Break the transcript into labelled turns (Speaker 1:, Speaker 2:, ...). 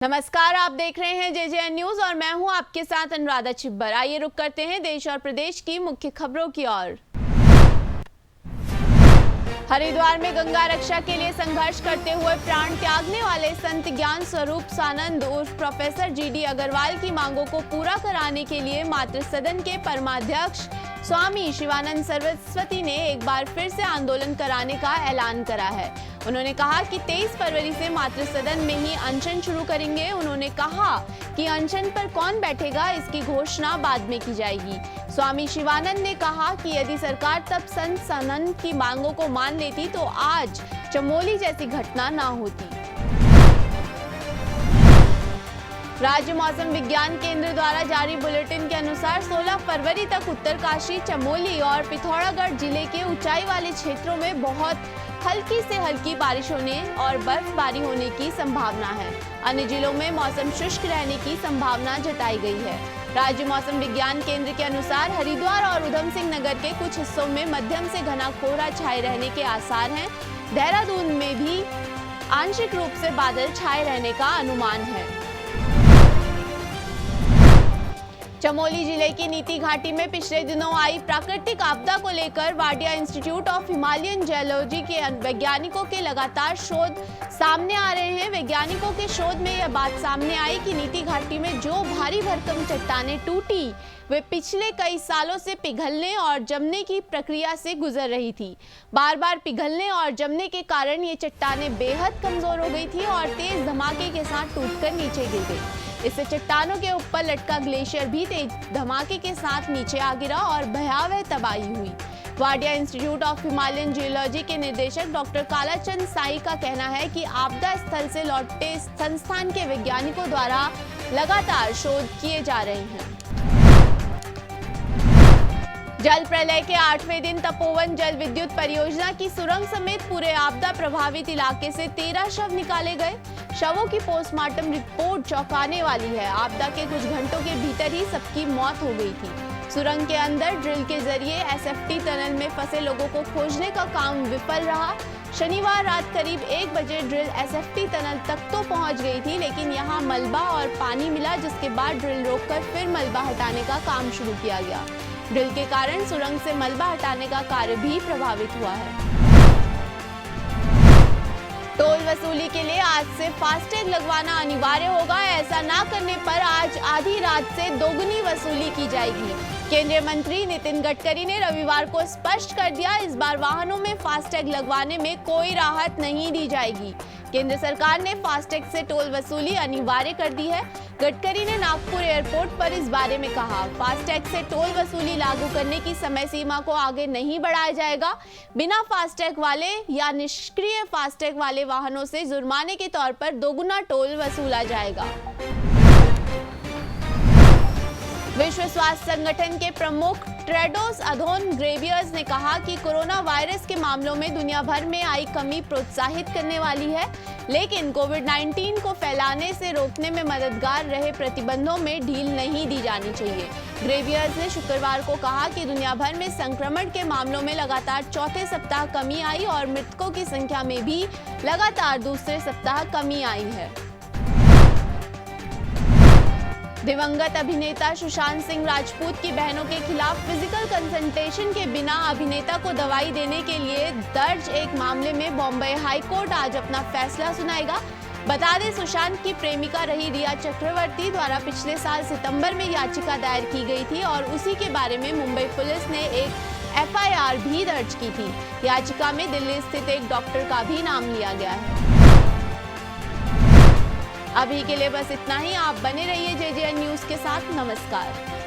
Speaker 1: नमस्कार, आप देख रहे हैं जेजेएन न्यूज और मैं हूं आपके साथ अनुराधा छिब्बर। आइए रुक करते हैं देश और प्रदेश की मुख्य खबरों की ओर। हरिद्वार में गंगा रक्षा के लिए संघर्ष करते हुए प्राण त्यागने वाले संत ज्ञान स्वरूप सानंद उर्फ प्रोफेसर जीडी अग्रवाल की मांगों को पूरा कराने के लिए मातृ सदन के परमाध्यक्ष स्वामी शिवानंद सरस्वती ने एक बार फिर से आंदोलन कराने का ऐलान करा है। उन्होंने कहा कि 23 फरवरी से मातृ सदन में ही अनशन शुरू करेंगे। उन्होंने कहा कि अनशन पर कौन बैठेगा इसकी घोषणा बाद में की जाएगी। स्वामी शिवानंद ने कहा कि यदि सरकार तब संत सानंद की मांगों को मान लेती तो आज चमोली जैसी घटना ना होती। राज्य मौसम विज्ञान केंद्र द्वारा जारी बुलेटिन के अनुसार 16 फरवरी तक उत्तरकाशी, चमोली और पिथौरागढ़ जिले के ऊंचाई वाले क्षेत्रों में बहुत हल्की से हल्की बारिश होने और बर्फबारी होने की संभावना है। अन्य जिलों में मौसम शुष्क रहने की संभावना जताई गई है। राज्य मौसम विज्ञान केंद्र के अनुसार हरिद्वार और उधम सिंह नगर के कुछ हिस्सों में मध्यम से घना कोहरा छाए रहने के आसार हैं। देहरादून में भी आंशिक रूप से बादल छाए रहने का अनुमान है। चमोली जिले की नीति घाटी में पिछले दिनों आई प्राकृतिक आपदा को लेकर Wadia institute of Himalayan geology के वैज्ञानिकों के लगातार शोध सामने आ रहे हैं। वैज्ञानिकों के शोध में यह बात सामने आई कि नीति घाटी में जो भारी भरकम चट्टानें टूटी वे पिछले कई सालों से पिघलने और जमने की प्रक्रिया से गुजर रही थी। बार बार पिघलने और जमने के कारण ये चट्टानें बेहद कमजोर हो गई थी और तेज धमाके के साथ टूटकर नीचे गिर गई। इससे चट्टानों के ऊपर लटका ग्लेशियर भी तेज धमाके के साथ नीचे आ गिरा और भयावह तबाही हुई। Wadia institute of Himalayan geology के निदेशक डॉक्टर कालाचंद साई का कहना है कि आपदा स्थल से लौटे संस्थान के वैज्ञानिकों द्वारा लगातार शोध किए जा रहे हैं। जल प्रलय के 8वें दिन तपोवन जल विद्युत परियोजना की सुरंग समेत पूरे आपदा प्रभावित इलाके से 13 शव निकाले गए। शवों की पोस्टमार्टम रिपोर्ट चौंकाने वाली है। आपदा के कुछ घंटों के भीतर ही सबकी मौत हो गई थी। सुरंग के अंदर ड्रिल के जरिए एसएफटी टनल में फंसे लोगों को खोजने का काम विफल रहा। शनिवार रात करीब 1 बजे ड्रिल एसएफटी टनल तक तो पहुंच गई थी, लेकिन यहां मलबा और पानी मिला, जिसके बाद ड्रिल रोककर फिर मलबा हटाने का काम शुरू किया गया। ड्रिल के कारण सुरंग से मलबा हटाने का कार्य भी प्रभावित हुआ है। टोल वसूली के लिए आज से फास्टैग लगवाना अनिवार्य होगा। ऐसा ना करने पर आज आधी रात से दोगुनी वसूली की जाएगी। केंद्रीय मंत्री नितिन गडकरी ने रविवार को स्पष्ट कर दिया, इस बार वाहनों में फास्टैग लगवाने में कोई राहत नहीं दी जाएगी। केंद्र सरकार ने फास्टैग से टोल वसूली अनिवार्य कर दी है। गडकरी ने नागपुर एयरपोर्ट पर इस बारे में कहा, फास्टैग से टोल वसूली लागू करने की समय सीमा को आगे नहीं बढ़ाया जाएगा। बिना फास्टैग वाले या निष्क्रिय फास्टैग वाले वाहनों से जुर्माने के तौर पर दोगुना टोल वसूला जाएगा। विश्व स्वास्थ्य संगठन के प्रमुख टेड्रोस अधनोम घेब्रेयेसस ने कहा कि कोरोना वायरस के मामलों में दुनिया भर में आई कमी प्रोत्साहित करने वाली है, लेकिन कोविड-19 को फैलाने से रोकने में मददगार रहे प्रतिबंधों में ढील नहीं दी जानी चाहिए। घेब्रेयेसस ने शुक्रवार को कहा कि दुनिया भर में संक्रमण के मामलों में लगातार चौथे सप्ताह कमी आई और मृतकों की संख्या में भी लगातार दूसरे सप्ताह कमी आई है। दिवंगत अभिनेता सुशांत सिंह राजपूत की बहनों के खिलाफ फिजिकल कंसल्टेशन के बिना अभिनेता को दवाई देने के लिए दर्ज एक मामले में बॉम्बे हाई कोर्ट आज अपना फैसला सुनाएगा। बता दें, सुशांत की प्रेमिका रही रिया चक्रवर्ती द्वारा पिछले साल सितंबर में याचिका दायर की गई थी और उसी के बारे में मुंबई पुलिस ने एक एफआईआर भी दर्ज की थी। याचिका में दिल्ली स्थित एक डॉक्टर का भी नाम लिया गया है। अभी के लिए बस इतना ही। आप बने रहिए जेजेएन न्यूज के साथ। नमस्कार।